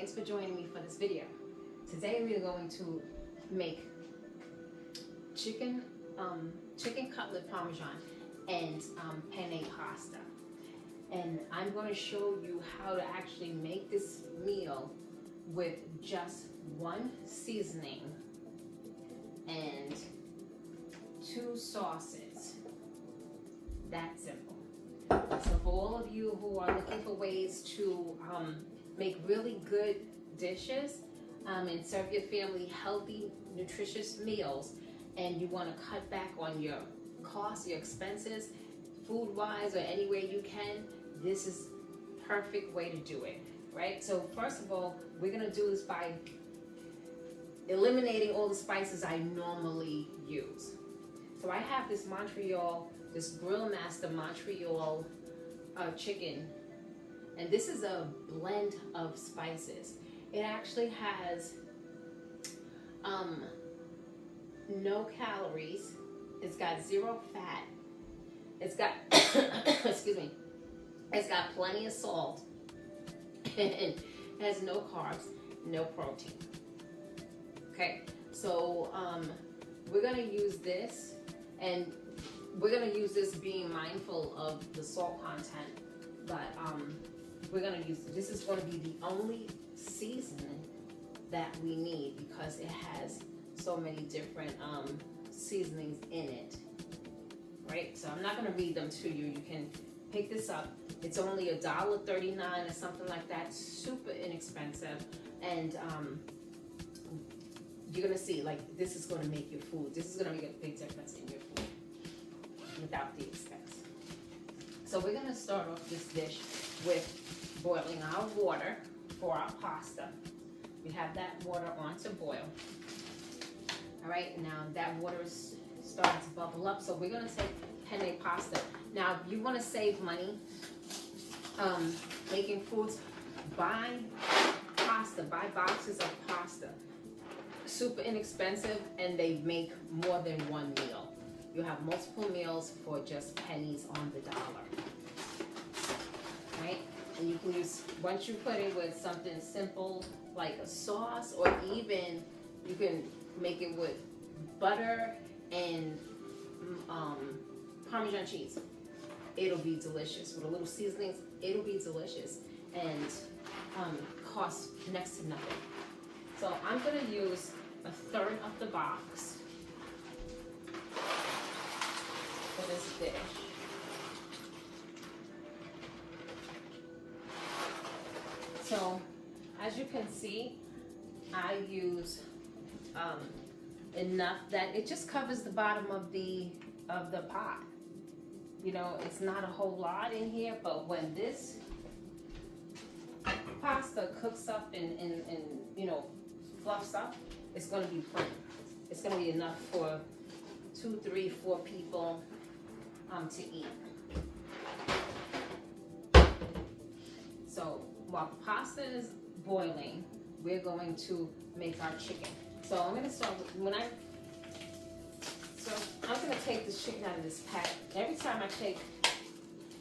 thanks for joining me for this video. Today we are going to make chicken cutlet Parmesan and penne pasta. And I'm going to show you how to actually make this meal with just one seasoning and 2 sauces. That simple. So for all of you who are looking for ways to make really good dishes and serve your family healthy, nutritious meals, and you want to cut back on your costs, your expenses, food-wise or any way you can, this is perfect way to do it, right? So first of all, we're gonna do this by eliminating all the spices I normally use. So I have this Montreal, this Grill Master Montreal chicken, and this is a blend of spices. It actually has no calories. It's got 0 fat. It's got excuse me. It's got plenty of salt. And has no carbs, no protein. Okay, so we're gonna use this, and we're gonna use this being mindful of the salt content, but we're gonna use, this is gonna be the only seasoning that we need because it has so many different seasonings in it, right? So I'm not gonna read them to you. You can pick this up. It's only $1.39 or something like that. Super inexpensive, and you're gonna see, like, this is gonna make your food. This is gonna make a big difference in your food without the expense. So we're gonna start off this dish with boiling our water for our pasta. We have that water on to boil. All right, now that water is starting to bubble up, so we're gonna take penne pasta. Now, if you wanna save money making foods, buy pasta, buy boxes of pasta. Super inexpensive, and they make more than one meal. You have multiple meals for just pennies on the dollar, right? And you can use, once you put it with something simple like a sauce, or even you can make it with butter and Parmesan cheese. It'll be delicious. With a little seasonings, it'll be delicious, and costs next to nothing. So I'm gonna use 1/3 of the box for this dish. So as you can see, I use enough that it just covers the bottom of the pot. You know, it's not a whole lot in here, but when this pasta cooks up and you know, fluffs up, it's going to be plenty. It's going to be enough for 2, 3, 4 people to eat. So while the pasta is boiling, we're going to make our chicken. So I'm going to start with, I'm going to take this chicken out of this pack. Every time I take,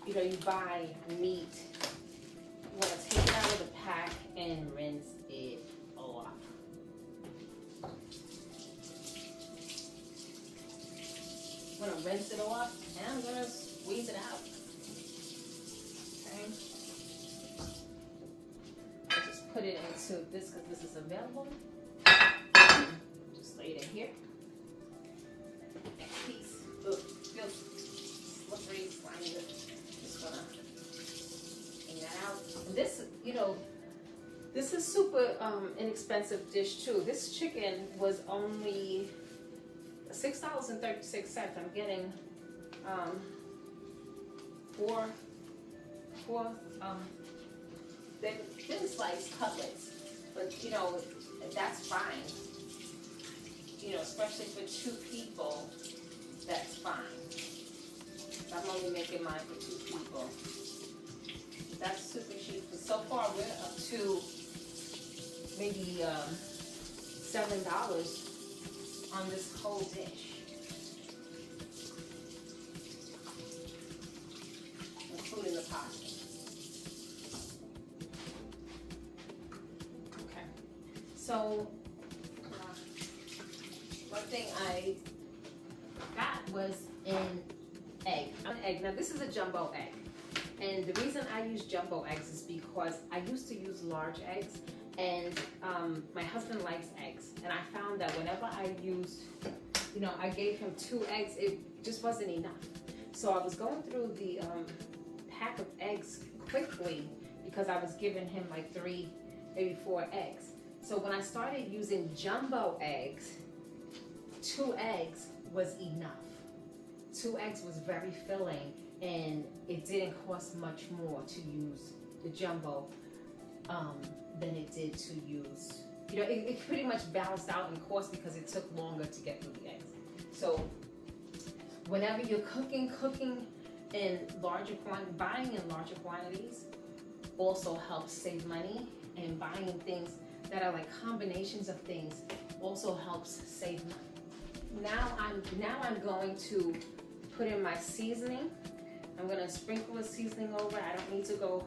you know, you buy meat, you want to take it out of the pack and rinse it off. I'm going to rinse it off, and I'm going to squeeze it out. Okay. I just put it into this because this is available. Just lay it in here. Next piece. Ugh, feels slippery, slimy. Just gonna bring that out. And this, you know, this is super inexpensive dish too. This chicken was only $6.36. I'm getting four thin sliced cutlets, but you know, that's fine. You know, especially for 2 people, that's fine. So I'm only making mine for 2 people. That's super cheap. So far, we're up to maybe $7 on this whole dish, including the pasta. So one thing I got was an egg. Now this is a jumbo egg. And the reason I use jumbo eggs is because I used to use large eggs, and my husband likes eggs. And I found that whenever I used, I gave him 2 eggs, it just wasn't enough. So I was going through the pack of eggs quickly because I was giving him like 3, maybe 4 eggs. So when I started using jumbo eggs, 2 eggs was enough. 2 eggs was very filling, and it didn't cost much more to use the jumbo than it did to use, it pretty much balanced out in cost because it took longer to get through the eggs. So whenever you're cooking in larger quantities, buying in larger quantities also helps save money, and buying things that are like combinations of things also helps save money. Now I'm going to put in my seasoning. I'm gonna sprinkle the seasoning over. I don't need to go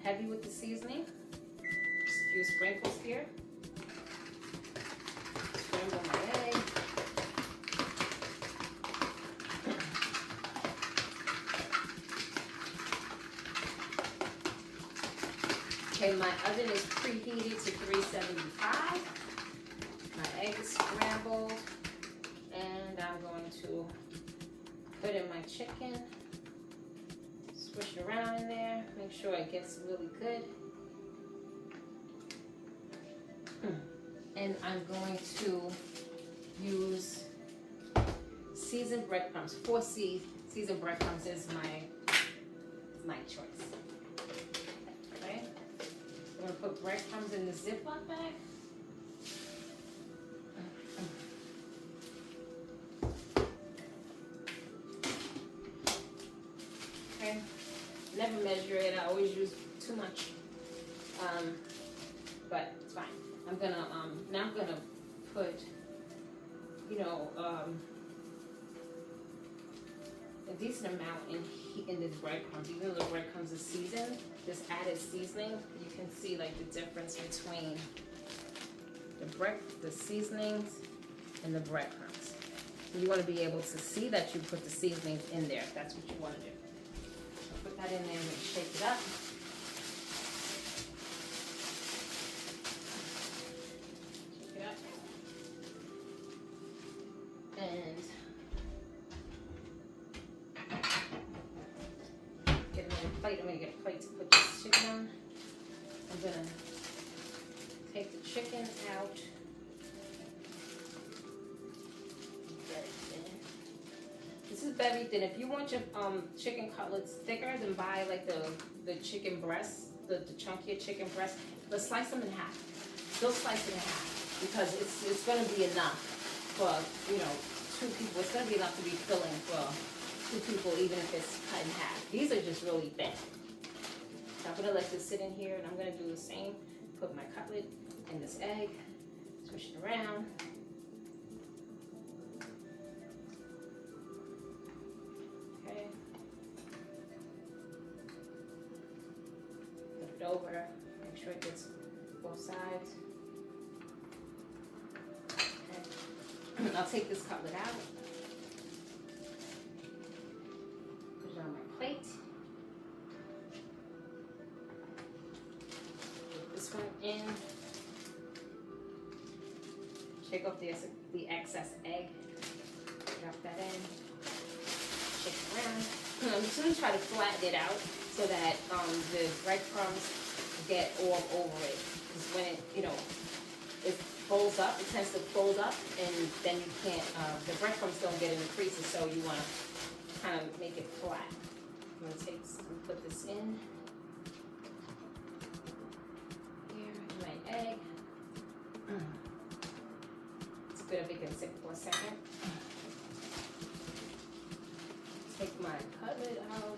heavy with the seasoning. Just a few sprinkles here. Scramble my egg. Okay, my oven is preheated to 375. My egg is scrambled, and I'm going to put in my chicken. Swish it around in there, make sure it gets really good. And I'm going to use seasoned breadcrumbs. 4 seasoned breadcrumbs is my choice. Okay, I'm gonna put breadcrumbs in the Ziploc bag. Okay, never measure it. I always use too much, but it's fine. I'm gonna now I'm gonna put a decent amount in the breadcrumbs. Even though the breadcrumbs is seasoned, this added seasoning, you can see like the difference between the seasonings and the breadcrumbs. You want to be able to see that you put the seasonings in there. That's what you want to do. So put that in there and shake it up. Shake it up. And get another plate. I'm going to get a plate to put this chicken on. I'm going to take the chicken out. This is very thin. If you want your chicken cutlets thicker, then buy like the chicken breast, the chunkier chicken breast, but slice them in half. Still slice it in half because it's going to be enough for 2 people. It's going to be enough to be filling for 2 people, even if it's cut in half. These are just really thin. So I'm going to let this sit in here, and I'm going to do the same. Put my cutlet in this egg, swish it around. Okay. Flip it over, make sure it gets both sides. Okay. I'll take this cutlet out. Put it on my plate. Put this one in. Shake off the excess egg. Drop that in. Shake it around. I'm just going to try to flatten it out so that the breadcrumbs get all over it. Because when it folds up, it tends to fold up, and then you can't, the breadcrumbs don't get in the creases, so you want to kind of make it flat. I'm going to put this in. Here, my egg. It's good if it can sit for a second. Take my cutlet out,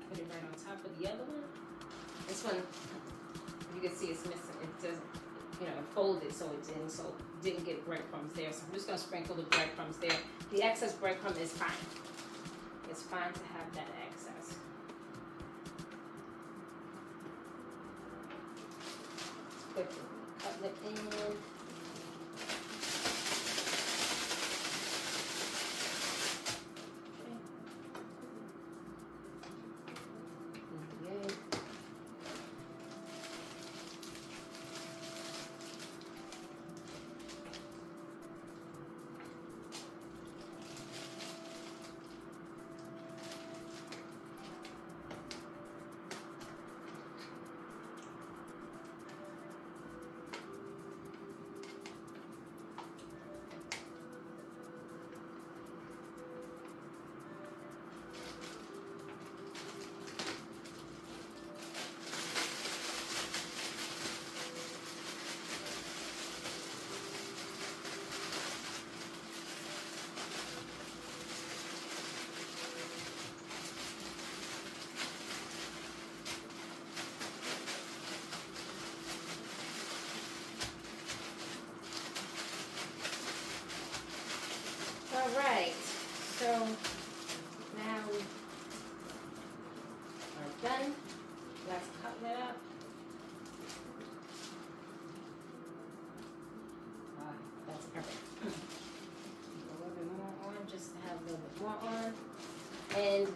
put it right on top of the other one. This one, you can see it's missing. It doesn't, it folded, so it didn't get breadcrumbs there. So I'm just gonna sprinkle the breadcrumbs there. The excess breadcrumb is fine. It's fine to have that excess. Let's put the cutlet in. All right, so now we are done. Let's cutlet up. All right, that's perfect. A little bit more on, just to have a little bit more on. And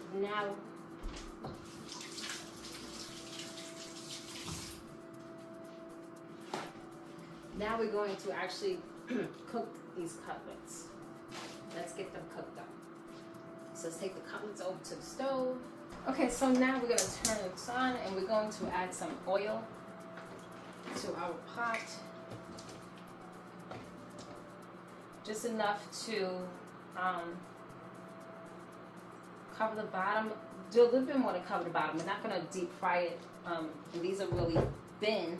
now we're going to actually cook these cutlets. Let's get them cooked up. So let's take the cutlets over to the stove. Okay, so now we're gonna turn this on and we're going to add some oil to our pot. Just enough to cover the bottom. Do a little bit more to cover the bottom. We're not gonna deep fry it. And these are really thin.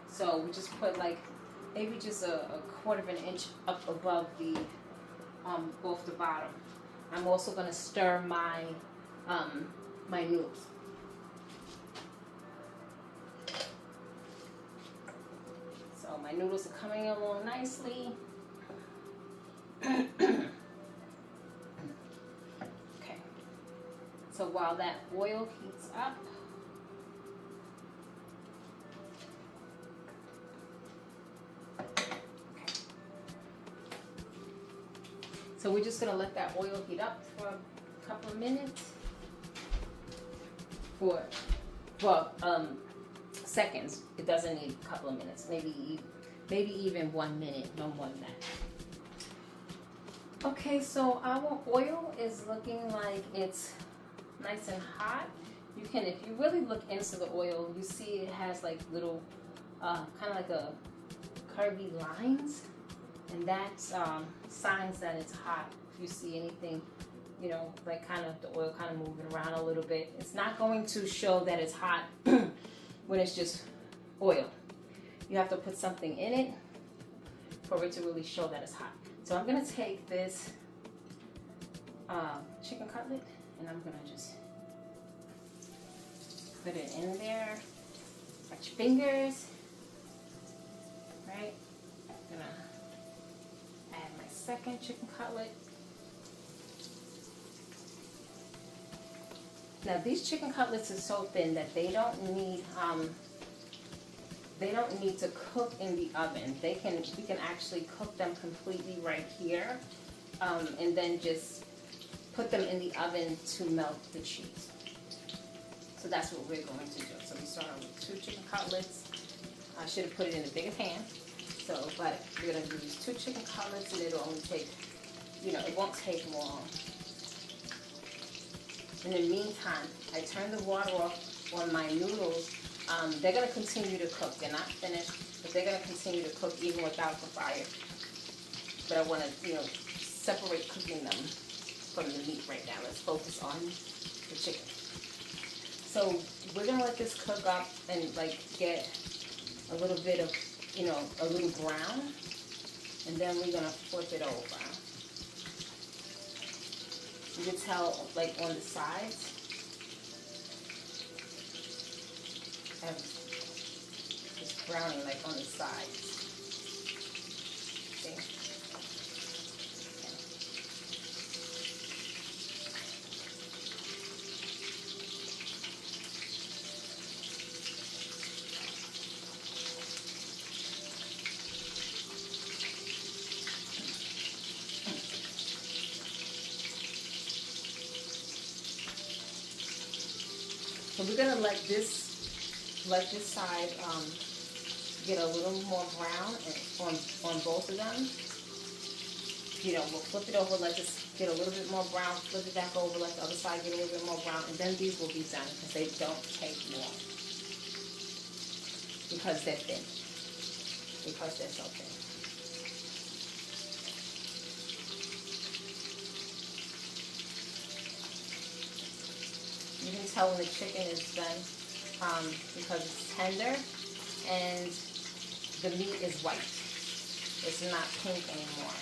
So we just put like maybe just a quarter of an inch up above the off the bottom. I'm also going to stir my my noodles. So my noodles are coming along nicely. Okay. So while that oil heats up, so we're just gonna let that oil heat up for a couple of minutes. For seconds. It doesn't need a couple of minutes. Maybe even 1 minute, no more than that. Okay, so our oil is looking like it's nice and hot. You can, if you really look into the oil, you see it has like little, kind of like a curvy lines. And that's signs that it's hot. If you see anything, you know, like kind of the oil kind of moving around a little bit, it's not going to show that it's hot when it's just oil. You have to put something in it for it to really show that it's hot. So I'm gonna take this chicken cutlet and I'm gonna just put it in there. Watch your fingers, right? I'm gonna add my second chicken cutlet. Now these chicken cutlets are so thin that they don't need to cook in the oven. We can actually cook them completely right here, and then just put them in the oven to melt the cheese. So that's what we're going to do. So we start with 2 chicken cutlets. I should have put it in a bigger pan. So, but we're gonna use 2 chicken cutlets, and it'll only take, you know, it won't take long. In the meantime, I turn the water off on my noodles. They're gonna continue to cook. They're not finished, but they're gonna continue to cook even without the fire. But I wanna, you know, separate cooking them from the meat right now. Let's focus on the chicken. So we're gonna let this cook up and like get a little bit of, you know, a little brown, and then we're gonna flip it over. You can tell, like on the sides, it's browning, like on the sides. See? So we're gonna let this side get a little more brown on both of them. You know, we'll flip it over, let this get a little bit more brown, flip it back over, let the other side get a little bit more brown, and then these will be done because they don't take long. Because they're thin. Because they're so thin. You can tell when the chicken is done because it's tender and the meat is white. It's not pink anymore.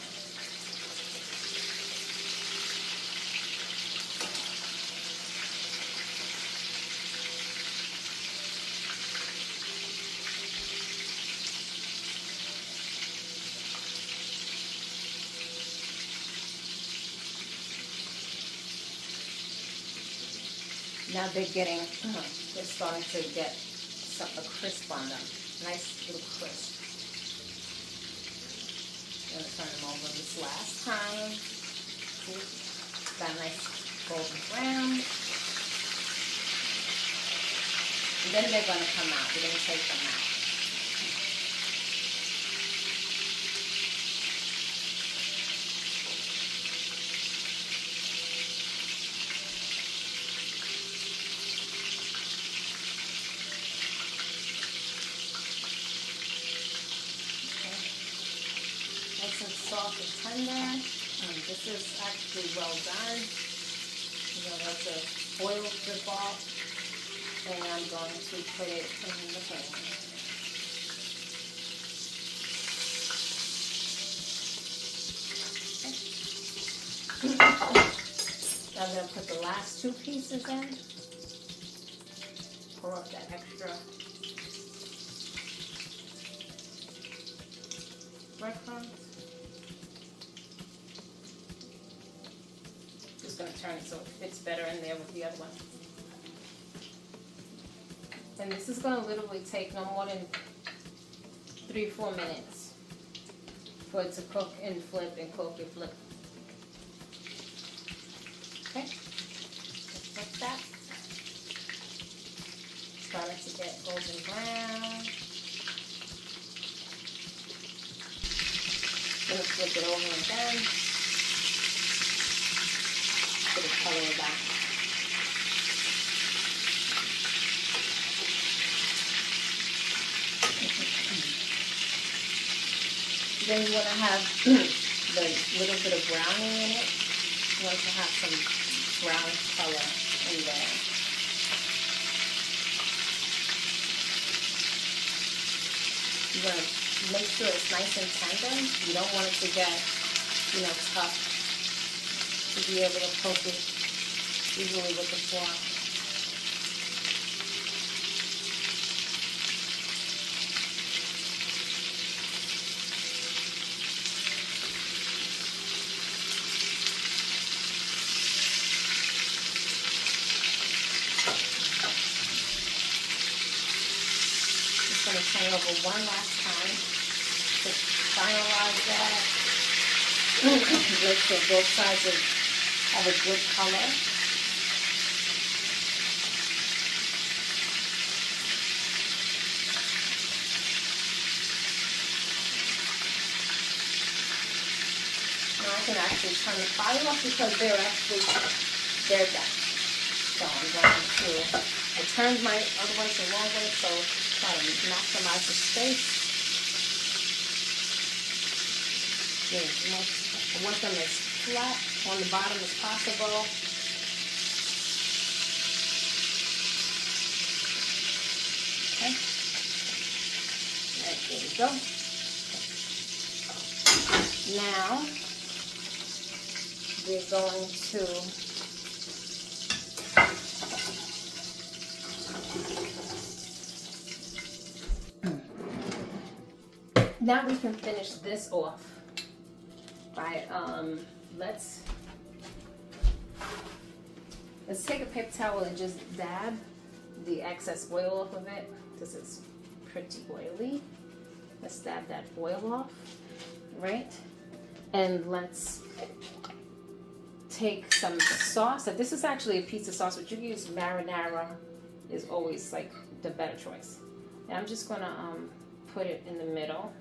Now they're starting to get a crisp on them. Nice little crisp. I'm going to turn them over this last time. See? Got a nice golden brown. And then they're going to come out. We're going to take them out. Soft and tender. This is actually well done. You know, that's a foil strip off, and I'm going to put it in the pan. Okay. I'm going to put the last two pieces in. Pour up that extra breadcrumbs. Going to turn it so it fits better in there with the other one. And this is going to literally take no more than 3-4 minutes for it to cook and flip and cook and flip. Okay, just like that. Starting to get golden brown. Going to flip it over again. The color of that. Then you want to have the little bit of browning in it. You want to have some brown color in there. You want to make sure it's nice and tender. You don't want it to get, you know, tough. To be able to poke it easily with the fork. Just going to turn over one last time to finalize that. Make sure both sides have a good color. Now I can actually turn the fire off because they're done. So I'm going to, I turned my other one to long way, so try to maximize the space. I want them as flat on the bottom as possible. Okay. Right, there we go. Now we're going to now we can finish this off by let's take a paper towel and just dab the excess oil off of it because it's pretty oily. Let's dab that oil off, right? And let's take some sauce. This is actually a pizza sauce, but you can use marinara is always like the better choice. And I'm just gonna put it in the middle.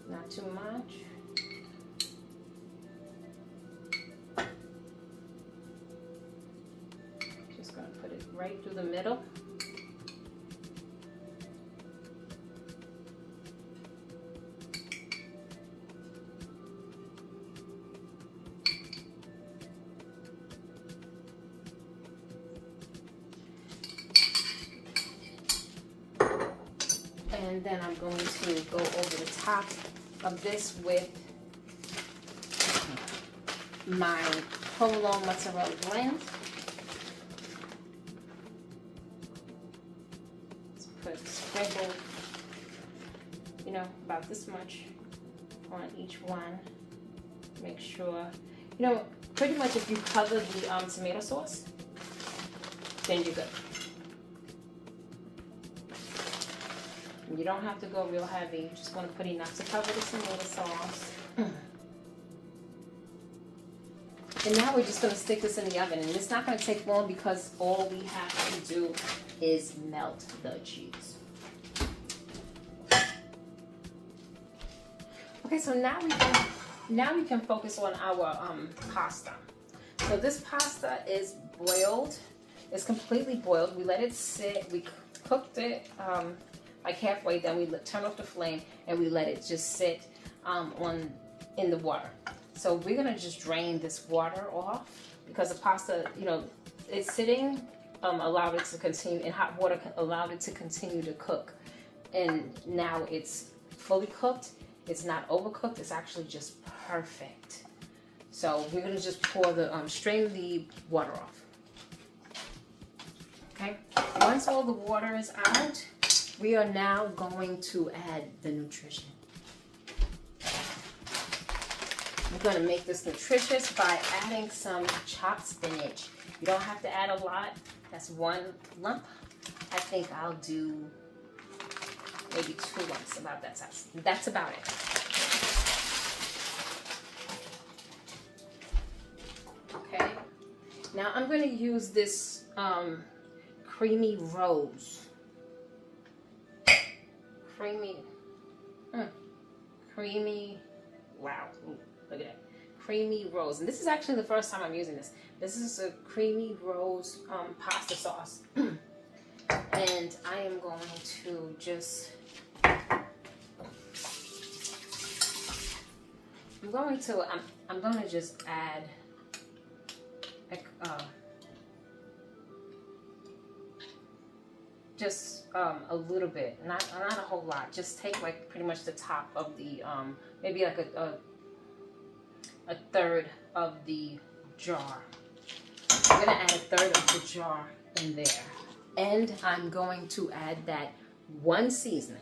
Not too much. Just gonna put it right through the middle. And then I'm going to go over the top of this with my provolone mozzarella blend. Let's sprinkle, you know, about this much on each one. Make sure, you know, pretty much if you cover the tomato sauce, then you're good. You don't have to go real heavy. You just want to put enough to cover the tomato sauce. And now we're just going to stick this in the oven. And it's not going to take long because all we have to do is melt the cheese. Okay, so now we can focus on our pasta. So this pasta is boiled. It's completely boiled. We let it sit. We cooked it like halfway, then we turn off the flame and we let it just sit in the water. So we're gonna just drain this water off because the pasta, you know, it's sitting, allowed it to continue, and hot water allowed it to continue to cook. And now it's fully cooked. It's not overcooked. It's actually just perfect. So we're gonna just pour strain the water off. Okay. Once all the water is out, we are now going to add the nutrition. We're going to make this nutritious by adding some chopped spinach. You don't have to add a lot. That's one lump. I think I'll do maybe 2 lumps, about that size. That's about it. Okay. Now I'm going to use this creamy rose. Creamy, wow, look at that, creamy rose. And this is actually the first time I'm using this. This is a creamy rose pasta sauce. And I am going to just, I'm going to just add a little bit, not a whole lot. Just take like pretty much the top of the maybe like a third of the jar. I'm gonna add a third of the jar in there, and I'm going to add that one seasoning,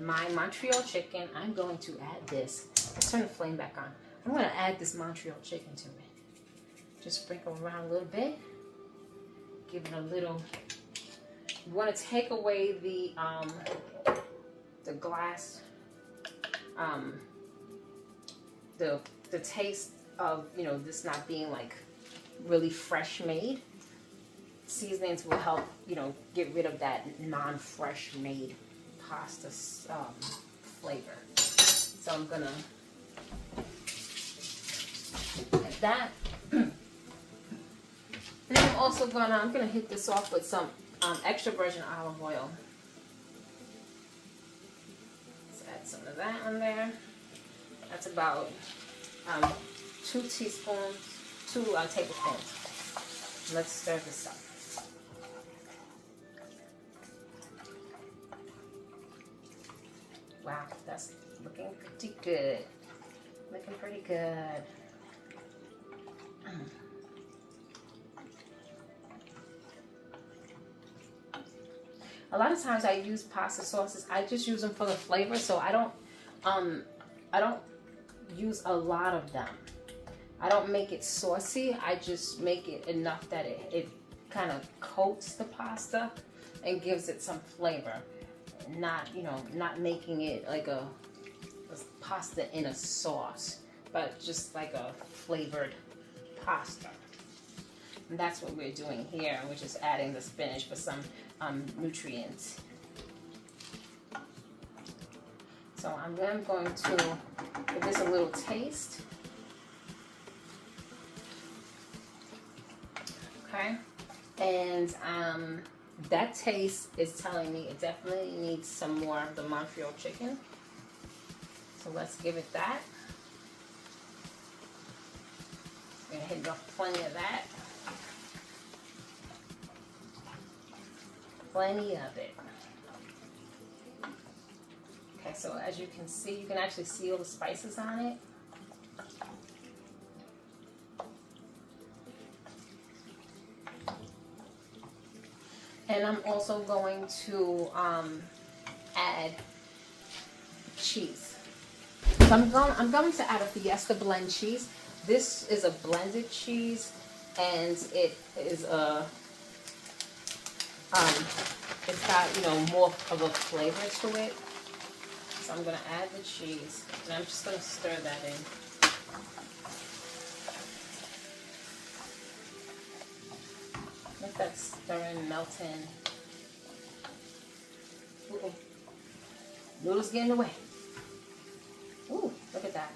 my Montreal chicken. I'm going to add this. Let's turn the flame back on. I'm going to add this Montreal chicken to it. Just sprinkle around a little bit. Give it a little. You want to take away the glass, the taste of, you know, this not being like really fresh made. Seasonings will help, you know, get rid of that non-fresh made pasta flavor. So I'm gonna add that. And then I'm gonna hit this off with some extra virgin olive oil. Let's add some of that on there. That's about 2 tablespoons. Let's stir this up. Wow, that's looking pretty good. Looking pretty good. A lot of times I use pasta sauces. I just use them for the flavor, so I don't use a lot of them. I don't make it saucy. I just make it enough that it kind of coats the pasta and gives it some flavor. Not making it like a pasta in a sauce. but just like a flavored pasta. And that's what we're doing here. We're just adding the spinach for some nutrients. So I'm then going to give this a little taste. Okay, and that taste is telling me it definitely needs some more of the Montreal chicken. So let's give it that. I'm gonna hit plenty of that. Plenty of it. Okay, so as you can see, you can actually see all the spices on it. And I'm also going to add cheese. So I'm going to add a Fiesta blend cheese. This is a blended cheese, and it is a it's got, you know, more of a flavor to it. So I'm gonna add the cheese, and I'm just gonna stir that in. Let that stir and melt in. Uh-oh. Noodles get in the way. Ooh, look at that.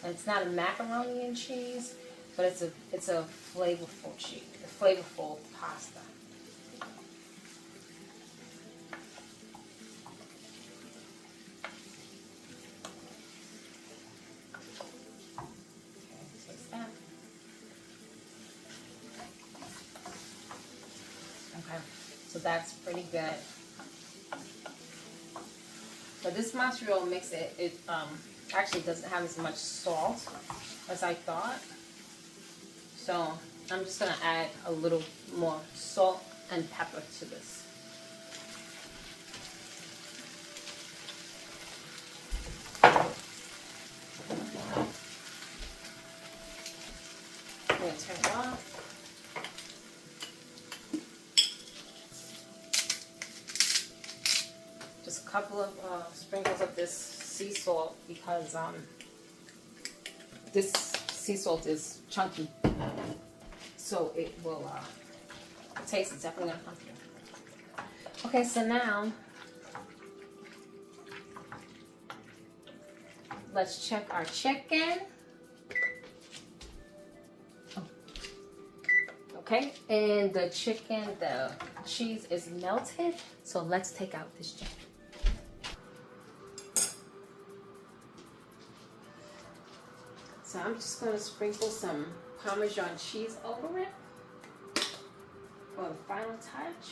And it's not a macaroni and cheese, but it's a flavorful cheese, a flavorful pasta. Okay, so that's pretty good. But this Montreal mix, it actually doesn't have as much salt as I thought. So I'm just gonna add a little more salt and pepper to this. I'm gonna turn it off. Just a couple of sprinkles of this sea salt, because this sea salt is chunky, so it will the taste is definitely gonna come through. Okay, so now let's check our chicken. Okay, and the chicken, the cheese is melted, so let's take out this chicken. So I'm just going to sprinkle some Parmesan cheese over it for the final touch.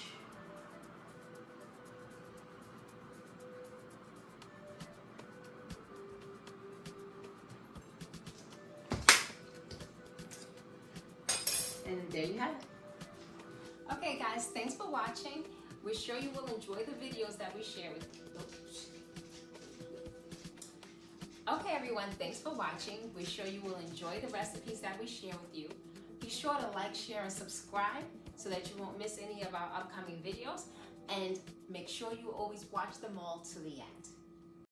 And there you have it. Okay guys, thanks for watching. We're sure you will enjoy the videos that we share with you. Okay everyone, thanks for watching. We're sure you will enjoy the recipes that we share with you. Be sure to like, share, and subscribe so that you won't miss any of our upcoming videos. And make sure you always watch them all to the end.